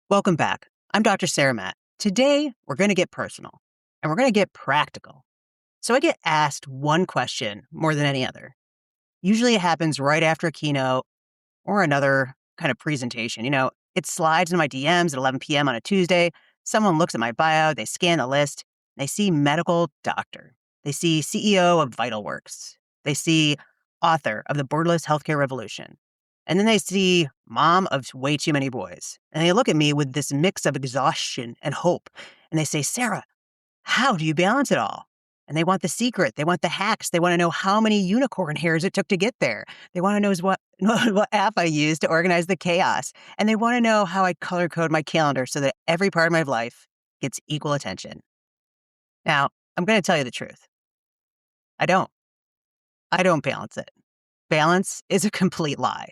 Welcome back. I'm Dr. Sarah Matt. Today, we're going to get personal and we're going to get practical. So I get asked one question more than any other. Usually it happens right after a keynote or another kind of presentation. It slides in my DMs at 11 p.m. on a Tuesday. Someone looks at my bio, they scan the list, they see medical doctor. They see CEO of VitalWorks. They see author of the Borderless Healthcare Revolution. And then they see mom of way too many boys. And they look at me with this mix of exhaustion and hope. And they say, Sarah, how do you balance it all? And they want the secret. They want the hacks. They want to know how many unicorn hairs it took to get there. They want to know what app I use to organize the chaos. And they want to know how I color code my calendar so that every part of my life gets equal attention. Now, I'm going to tell you the truth. I don't. I don't balance it. Balance is a complete lie.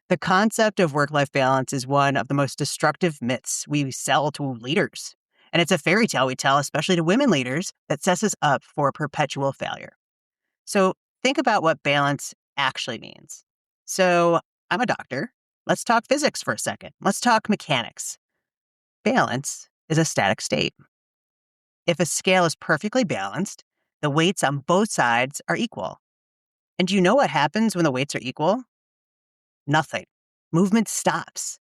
The concept of work-life balance is one of the most destructive myths we sell to leaders. And it's a fairy tale we tell, especially to women leaders, that sets us up for perpetual failure. So think about what balance actually means. So I'm a doctor. Let's talk physics for a second. Let's talk mechanics. Balance is a static state. If a scale is perfectly balanced, the weights on both sides are equal. And do you know what happens when the weights are equal? Nothing. Movement stops.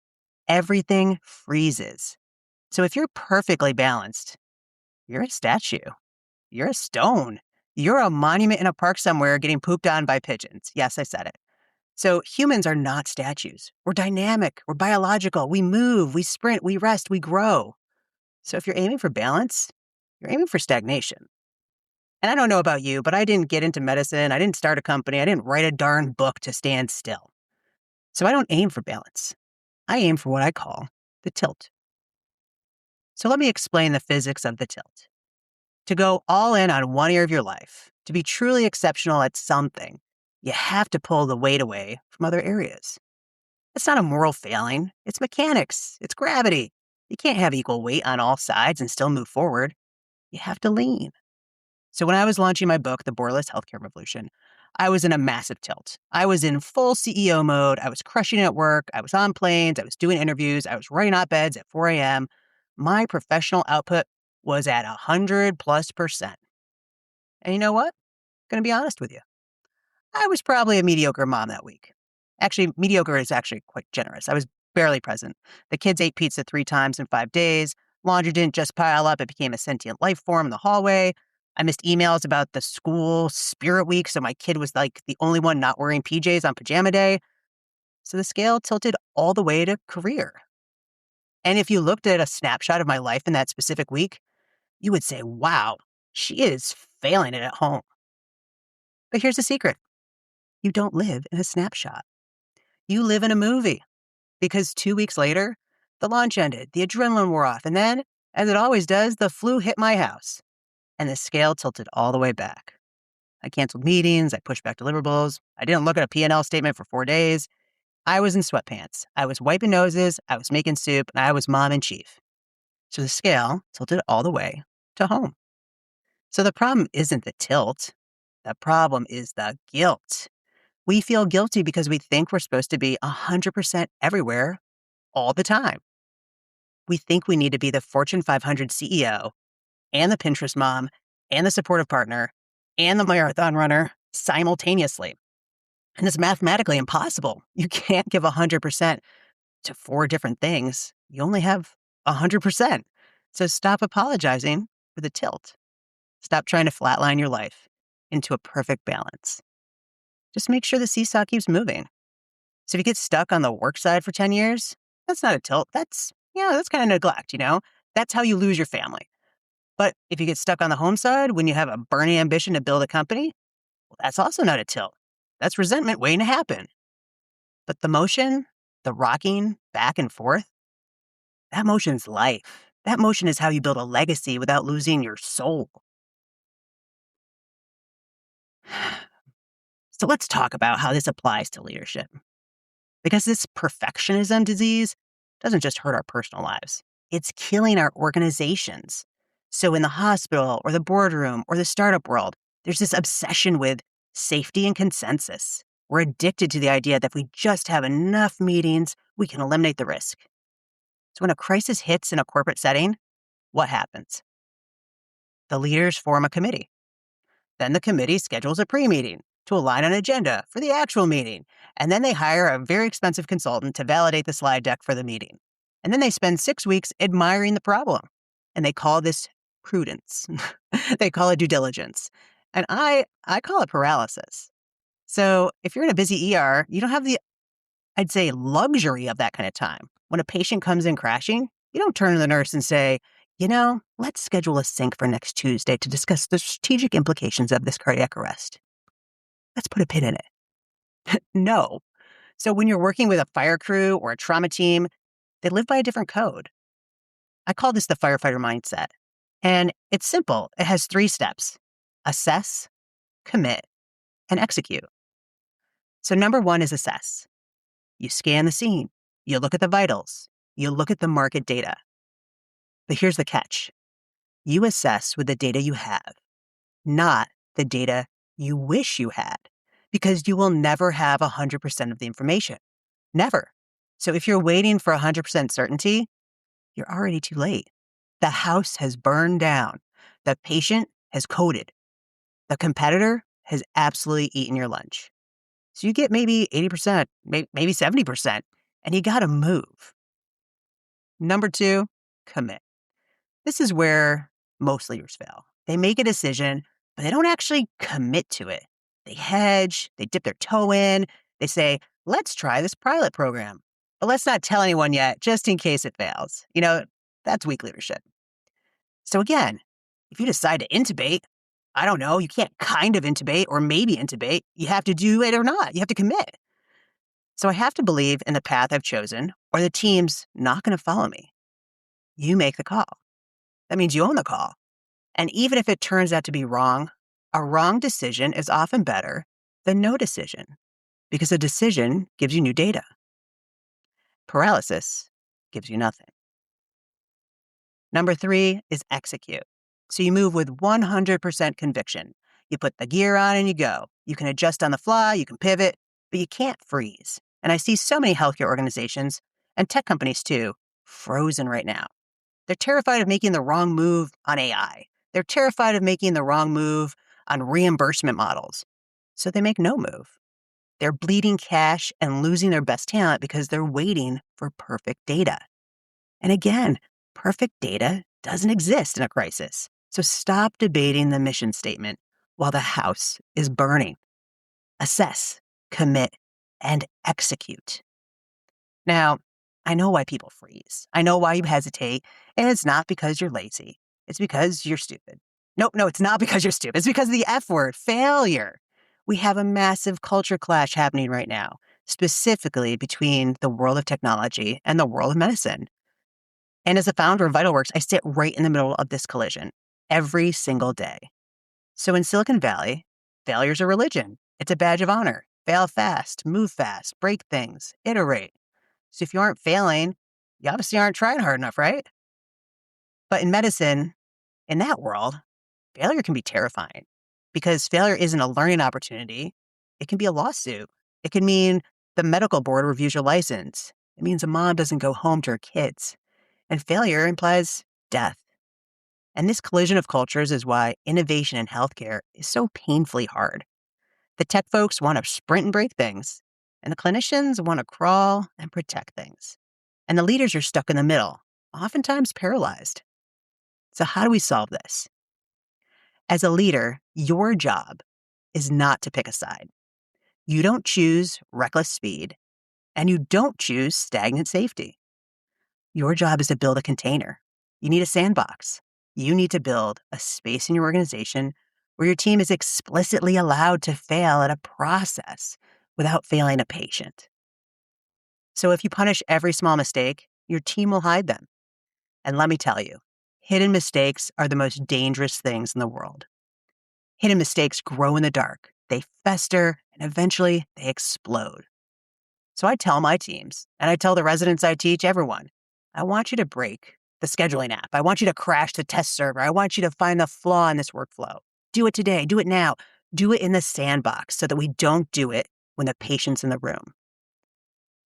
Everything freezes. So if you're perfectly balanced, you're a statue. You're a stone. You're a monument in a park somewhere getting pooped on by pigeons. Yes, I said it. So humans are not statues. We're dynamic. We're biological. We move. We sprint. We rest. We grow. So if you're aiming for balance, you're aiming for stagnation. And I don't know about you, but I didn't get into medicine. I didn't start a company. I didn't write a darn book to stand still. So I don't aim for balance. I aim for what I call the tilt. So let me explain the physics of the tilt. To go all in on one area of your life, to be truly exceptional at something, you have to pull the weight away from other areas. It's not a moral failing. It's mechanics. It's gravity. You can't have equal weight on all sides and still move forward. You have to lean. So when I was launching my book, The Borderless Healthcare Revolution, I was in a massive tilt. I was in full CEO mode. I was crushing it at work. I was on planes. I was doing interviews. I was writing op-eds at 4 a.m. My professional output was at 100+%. And you know what? I'm going to be honest with you. I was probably a mediocre mom that week. Actually, mediocre is actually quite generous. I was barely present. The kids ate pizza 3 times in 5 days. Laundry didn't just pile up. It became a sentient life form in the hallway. I missed emails about the school spirit week, so my kid was like the only one not wearing PJs on pajama day. So the scale tilted all the way to career. And if you looked at a snapshot of my life in that specific week, you would say, wow, she is failing it at home. But here's the secret. You don't live in a snapshot. You live in a movie. Because 2 weeks later, the launch ended, the adrenaline wore off, and then, as it always does, the flu hit my house. And the scale tilted all the way back. I canceled meetings, I pushed back deliverables, I didn't look at a P&L statement for 4 days. I was in sweatpants, I was wiping noses, I was making soup, and I was mom in chief. So the scale tilted all the way to home. So the problem isn't the tilt, the problem is the guilt. We feel guilty because we think we're supposed to be 100% everywhere all the time. We think we need to be the Fortune 500 CEO and the Pinterest mom and the supportive partner and the marathon runner simultaneously. And it's mathematically impossible. You can't give 100% to 4 different things. You only have 100%. So stop apologizing for the tilt. Stop trying to flatline your life into a perfect balance. Just make sure the seesaw keeps moving. So if you get stuck on the work side for 10 years, that's not a tilt. That's kind of neglect, That's how you lose your family. But if you get stuck on the home side when you have a burning ambition to build a company, well, that's also not a tilt. That's resentment waiting to happen. But the motion, the rocking back and forth, that motion's life. That motion is how you build a legacy without losing your soul. So let's talk about how this applies to leadership. Because this perfectionism disease doesn't just hurt our personal lives. It's killing our organizations. So in the hospital or the boardroom or the startup world, there's this obsession with safety and consensus. We're addicted to the idea that if we just have enough meetings, we can eliminate the risk. So when a crisis hits in a corporate setting, what happens? The leaders form a committee. Then the committee schedules a pre-meeting to align an agenda for the actual meeting. And then they hire a very expensive consultant to validate the slide deck for the meeting. And then they spend 6 weeks admiring the problem. And they call this prudence. They call it due diligence. And I call it paralysis. So if you're in a busy ER, you don't have the, I'd say, luxury of that kind of time. When a patient comes in crashing, you don't turn to the nurse and say, let's schedule a sync for next Tuesday to discuss the strategic implications of this cardiac arrest. Let's put a pin in it. No. So when you're working with a fire crew or a trauma team, they live by a different code. I call this the firefighter mindset. And it's simple. It has 3 steps: assess, commit, and execute. So number 1 is assess. You scan the scene. You look at the vitals. You look at the market data. But here's the catch. You assess with the data you have, not the data you wish you had, because you will never have 100% of the information. Never. So if you're waiting for 100% certainty, you're already too late. The house has burned down. The patient has coded. The competitor has absolutely eaten your lunch. So you get maybe 80%, maybe 70%, and you got to move. Number 2, commit. This is where most leaders fail. They make a decision, but they don't actually commit to it. They hedge, they dip their toe in, they say, let's try this pilot program, but let's not tell anyone yet, just in case it fails. That's weak leadership. So again, if you decide to intubate, I don't know, you can't kind of intubate or maybe intubate. You have to do it or not. You have to commit. So I have to believe in the path I've chosen, or the team's not going to follow me. You make the call. That means you own the call. And even if it turns out to be wrong, a wrong decision is often better than no decision, because a decision gives you new data. Paralysis gives you nothing. Number 3 is execute. So you move with 100% conviction. You put the gear on and you go. You can adjust on the fly, you can pivot, but you can't freeze. And I see so many healthcare organizations, and tech companies too, frozen right now. They're terrified of making the wrong move on AI. They're terrified of making the wrong move on reimbursement models. So they make no move. They're bleeding cash and losing their best talent because they're waiting for perfect data. And again, perfect data doesn't exist in a crisis. So stop debating the mission statement while the house is burning. Assess, commit, and execute. Now, I know why people freeze. I know why you hesitate, and it's not because you're lazy. It's because you're stupid. No, it's not because you're stupid. It's because of the F word, failure. We have a massive culture clash happening right now, specifically between the world of technology and the world of medicine. And as a founder of VitalWorks, I sit right in the middle of this collision every single day. So in Silicon Valley, failure's a religion. It's a badge of honor. Fail fast, move fast, break things, iterate. So if you aren't failing, you obviously aren't trying hard enough, right? But in medicine, in that world, failure can be terrifying, because failure isn't a learning opportunity. It can be a lawsuit. It can mean the medical board reviews your license. It means a mom doesn't go home to her kids. And failure implies death. And this collision of cultures is why innovation in healthcare is so painfully hard. The tech folks want to sprint and break things, and the clinicians want to crawl and protect things. And the leaders are stuck in the middle, oftentimes paralyzed. So how do we solve this? As a leader, your job is not to pick a side. You don't choose reckless speed, and you don't choose stagnant safety. Your job is to build a container. You need a sandbox. You need to build a space in your organization where your team is explicitly allowed to fail at a process without failing a patient. So if you punish every small mistake, your team will hide them. And let me tell you, hidden mistakes are the most dangerous things in the world. Hidden mistakes grow in the dark. They fester, and eventually they explode. So I tell my teams, and I tell the residents I teach, everyone, I want you to break the scheduling app. I want you to crash the test server. I want you to find the flaw in this workflow. Do it today. Do it now. Do it in the sandbox so that we don't do it when the patient's in the room.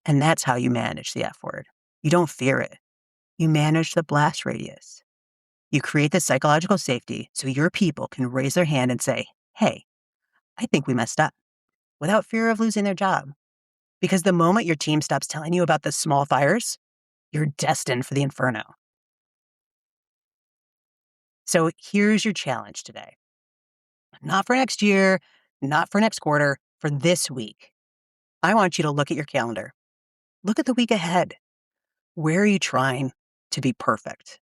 And that's how you manage the F word. You don't fear it. You manage the blast radius. You create the psychological safety so your people can raise their hand and say, hey, I think we messed up, without fear of losing their job. Because the moment your team stops telling you about the small fires, you're destined for the inferno. So here's your challenge today. Not for next year, not for next quarter, for this week. I want you to look at your calendar. Look at the week ahead. Where are you trying to be perfect?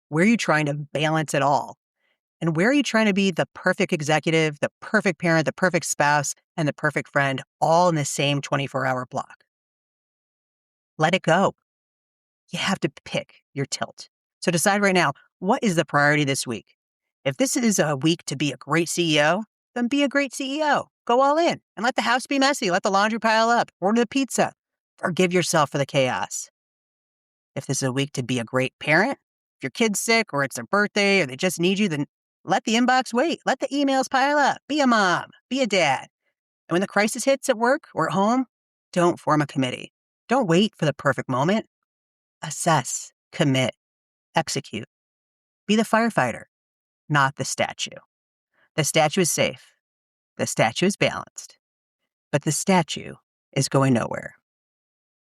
Where are you trying to balance it all? And where are you trying to be the perfect executive, the perfect parent, the perfect spouse, and the perfect friend, all in the same 24-hour block? Let it go. You have to pick your tilt. So decide right now, what is the priority this week? If this is a week to be a great CEO, then be a great CEO. Go all in and let the house be messy. Let the laundry pile up. Order the pizza. Forgive yourself for the chaos. If this is a week to be a great parent, if your kid's sick or it's their birthday or they just need you, then let the inbox wait. Let the emails pile up. Be a mom. Be a dad. And when the crisis hits at work or at home, don't form a committee. Don't wait for the perfect moment. Assess, commit, execute. Be the firefighter, not the statue. The statue is safe. The statue is balanced. But the statue is going nowhere.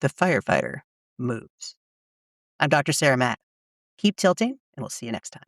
The firefighter moves. I'm Dr. Sarah Matt. Keep tilting, and we'll see you next time.